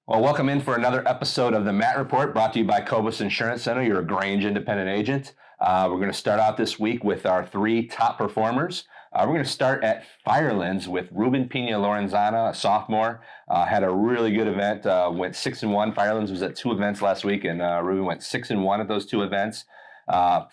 Well, welcome in for another episode of the Matt Report, brought to you by Cobus Insurance Center, your Grange independent agent. We're going to start out this week with our three top performers. We're going to start at Firelands with Ruben Pina Lorenzana, a sophomore. Had a really good event, went 6-1. Firelands was at two events last week, and Ruben went 6-1 at those two events.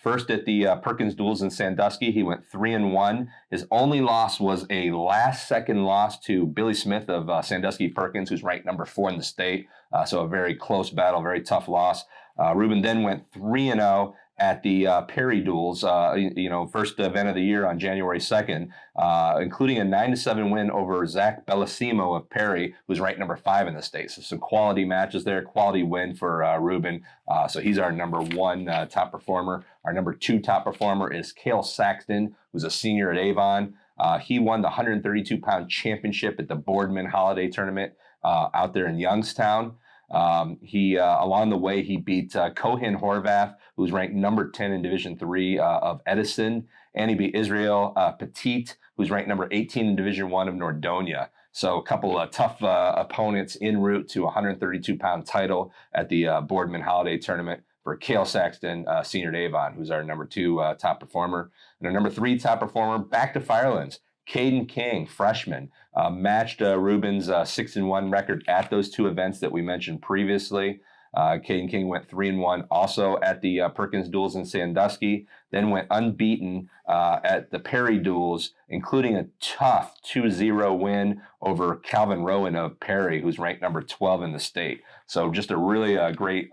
First at the Perkins Duels in Sandusky, he went 3-1. His only loss was a last-second loss to Billy Smith of Sandusky Perkins, who's ranked number 4 in the state. So a very close battle, very tough loss. Ruben then went 3-0 at the Perry Duels, first event of the year on January 2nd, including a 9-7 win over Zach Bellissimo of Perry, who's ranked number 5 in the state. So some quality matches there, quality win for Ruben. So he's our number 1 top performer. Our number 2 top performer is Cale Saxton, who's a senior at Avon. He won the 132-pound championship at the Boardman Holiday Tournament out there in Youngstown. Along the way, he beat Cohen Horvath, who's ranked number 10 in Division III of Edison, and he beat Israel Petit, who's ranked number 18 in Division I of Nordonia. So a couple of tough opponents en route to a 132-pound title at the Boardman Holiday Tournament for Cale Saxton, senior at Avon, who's our number 2 top performer. And our number 3 top performer, back to Firelands, Caden King, freshman, matched Ruben's 6-1 record at those two events that we mentioned previously. Caden King went 3-1 also at the Perkins Duels in Sandusky, then went unbeaten at the Perry Duels, including a tough 2-0 win over Calvin Rowan of Perry, who's ranked number 12 in the state. So just a really great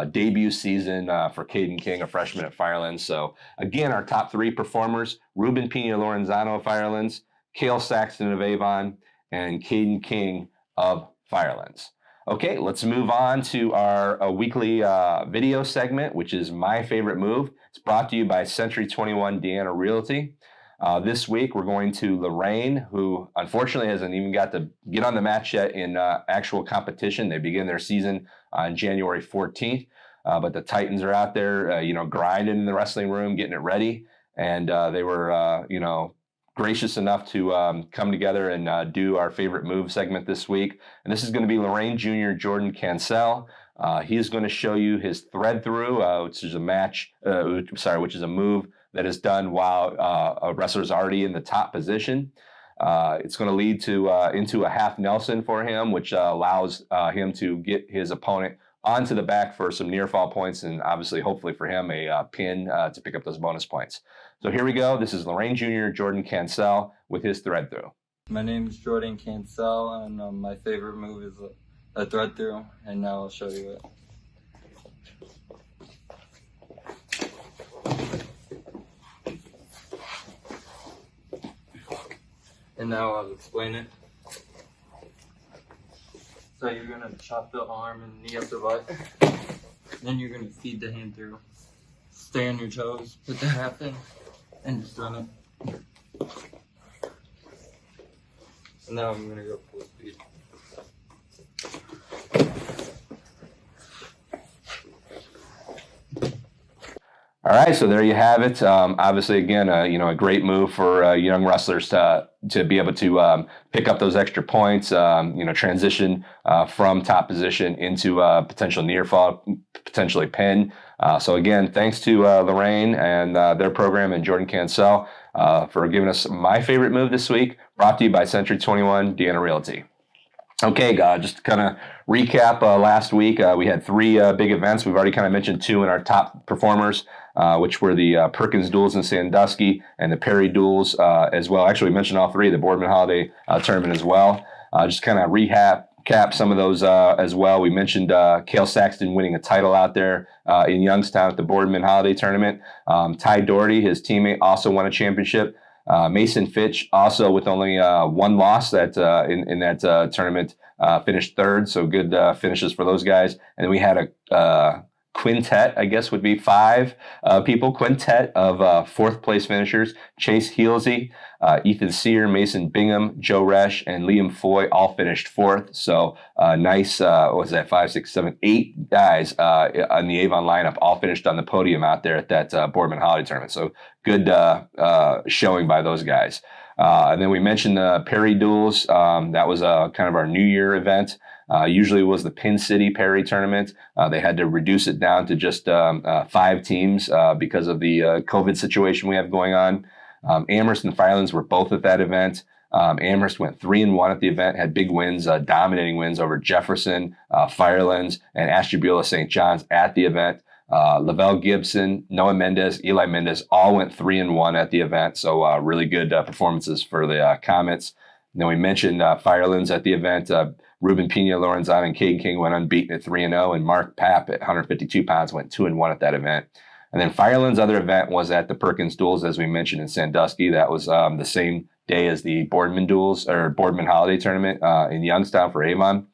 debut season for Caden King, a freshman at Firelands. So again, our top 3 performers: Ruben Pina Lorenzano of Firelands, Cale Saxton of Avon, and Caden King of Firelands. Okay, let's move on to our weekly video segment, which is My Favorite Move. It's brought to you by Century 21 Deanna Realty. This week, we're going to Lorraine, who unfortunately hasn't even got to get on the match yet in actual competition. They begin their season on January 14th, but the Titans are out there, grinding in the wrestling room, getting it ready, and they were, gracious enough to come together and do our favorite move segment this week. And this is going to be Lorraine Jr. Jordan Cansell. He's going to show you his thread through, which is a move that is done while a wrestler is already in the top position. It's going to lead to into a half Nelson for him, which allows him to get his opponent onto the back for some near fall points, and obviously, hopefully for him, a pin to pick up those bonus points. So here we go. This is Lorraine Jr. Jordan Cansell with his thread through. My name is Jordan Cansell, and my favorite move is a thread through, and now I'll show you it. And now I'll explain it. So you're going to chop the arm and knee up the butt. Then you're going to feed the hand through. Stay on your toes, put the half in, and just run it. So now I'm going to go full speed. All right, so there you have it. Obviously, again, a great move for young wrestlers to be able to pick up those extra points. Transition from top position into potential near fall, potentially pin. So again, thanks to Lorraine and their program and Jordan Cansell for giving us my favorite move this week. Brought to you by Century 21 Deanna Realty. Okay, just to kind of recap last week, we had 3 big events. We've already kind of mentioned 2 in our top performers, which were the Perkins Duels in Sandusky and the Perry Duels as well. Actually, we mentioned all 3, the Boardman Holiday Tournament as well. Just kind of recap some of those as well. We mentioned Cale Saxton winning a title out there in Youngstown at the Boardman Holiday Tournament. Ty Doherty, his teammate, also won a championship. Mason Fitch, also with only 1 loss that in that tournament, finished 3rd. So good finishes for those guys. And then we had a quintet, I guess would be 5 people, quintet of 4th place finishers: Chase Heelsey, Ethan Sear, Mason Bingham, Joe Resch, and Liam Foy all finished 4th. So nice, what was that, 5, 6, 7, 8 guys on the Avon lineup all finished on the podium out there at that Boardman Holiday Tournament. So good showing by those guys. And then we mentioned the Perry Duels. That was kind of our New Year event. Usually it was the Pin City Perry tournament. They had to reduce it down to just 5 teams because of the COVID situation we have going on. Amherst and Firelands were both at that event. Amherst went 3-1 at the event, had big wins, dominating wins over Jefferson, Firelands, and Ashtabula St. John's at the event. Lavelle Gibson, Noah Mendez, Eli Mendez all went 3-1 at the event. So really good performances for the Comets. And then we mentioned Firelands at the event. Ruben Pina Lorenzana and Caden King went unbeaten at 3-0, and Mark Papp at 152 pounds went 2-1 at that event. And then Firelands' other event was at the Perkins Duels, as we mentioned, in Sandusky. That was the same day as the Boardman Duels or Boardman Holiday Tournament in Youngstown for Avon.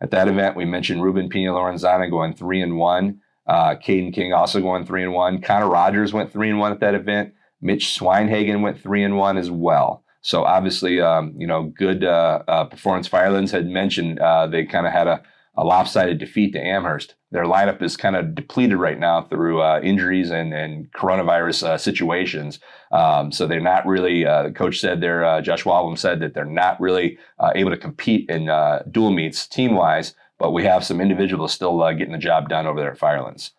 At that event, we mentioned Ruben Pina Lorenzana going 3-1. Caden King also going 3-1. Connor Rogers went 3-1 at that event. Mitch Schweinhagen went 3-1 as well. So obviously, good performance. Firelands had mentioned they kind of had a lopsided defeat to Amherst. Their lineup is kind of depleted right now through injuries and coronavirus situations. So they're not really, the coach said Josh Waldman said that they're not really able to compete in dual meets team-wise, but we have some individuals still getting the job done over there at Firelands.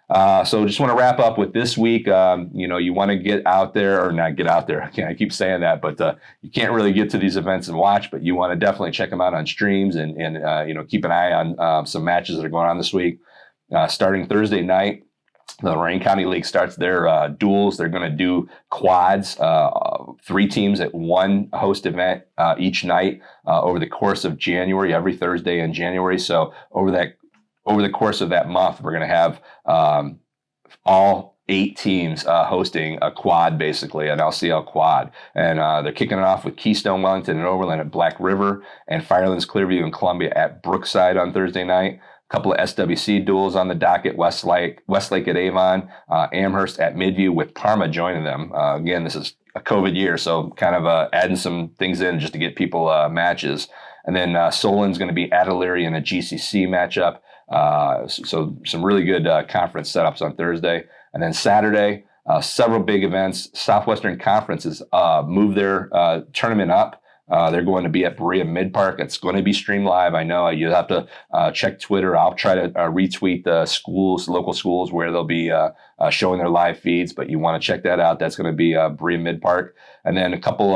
So just want to wrap up with this week. You want to get out there, or not get out there. I keep saying that, but you can't really get to these events and watch, but you want to definitely check them out on streams and keep an eye on some matches that are going on this week. Starting Thursday night, the Lorain County League starts their duels. They're going to do quads, 3 teams at one host event each night over the course of January, every Thursday in January. So over the course of that month, we're going to have all 8 teams hosting a quad, basically, an LCL quad. And they're kicking it off with Keystone, Wellington, and Overland at Black River, and Firelands, Clearview, and Columbia at Brookside on Thursday night. A couple of SWC duels on the docket, Westlake at Avon, Amherst at Midview with Parma joining them. Again, this is a COVID year, so kind of adding some things in just to get people matches. And then Solon's going to be at Elyria in a GCC matchup. So some really good conference setups on Thursday. And then Saturday, several big events. Southwestern Conference has moved their tournament up. They're going to be at Berea Mid Park. It's going to be streamed live. I know you have to check Twitter. I'll try to retweet the local schools where they'll be showing their live feeds, but you want to check that out. That's going to be Berea Mid Park. And then a couple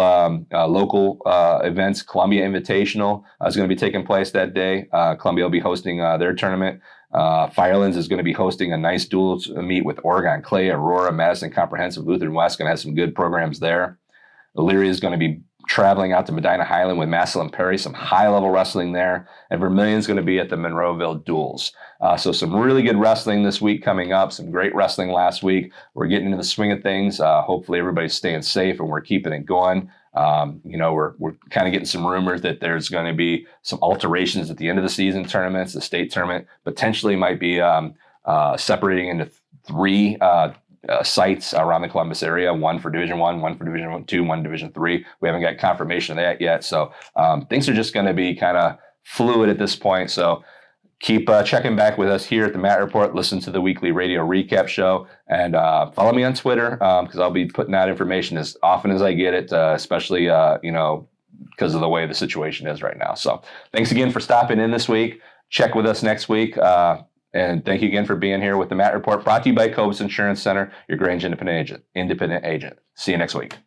local events. Columbia Invitational is going to be taking place that day. Columbia will be hosting their tournament. Firelands is going to be hosting a nice dual meet with Oregon Clay, Aurora, Madison Comprehensive, Lutheran West. Going to have some good programs there. Elyria is going to be traveling out to Medina Highland with Massillon Perry, some high-level wrestling there. And Vermilion's going to be at the Monroeville Duels. So some really good wrestling this week coming up, some great wrestling last week. We're getting into the swing of things. Hopefully everybody's staying safe and we're keeping it going. We're kind of getting some rumors that there's going to be some alterations at the end of the season tournaments. The state tournament potentially might be separating into 3 sites around the Columbus area, 1 for Division I, 1 for Division II, 1 Division III. We haven't got confirmation of that yet. So things are just going to be kind of fluid at this point. So keep checking back with us here at the Matt Report. Listen to the weekly radio recap show, and follow me on Twitter because I'll be putting out information as often as I get it, especially, because of the way the situation is right now. So thanks again for stopping in this week. Check with us next week. And thank you again for being here with the Matt Report, brought to you by Cobus Insurance Center, your Grange independent agent. See you next week.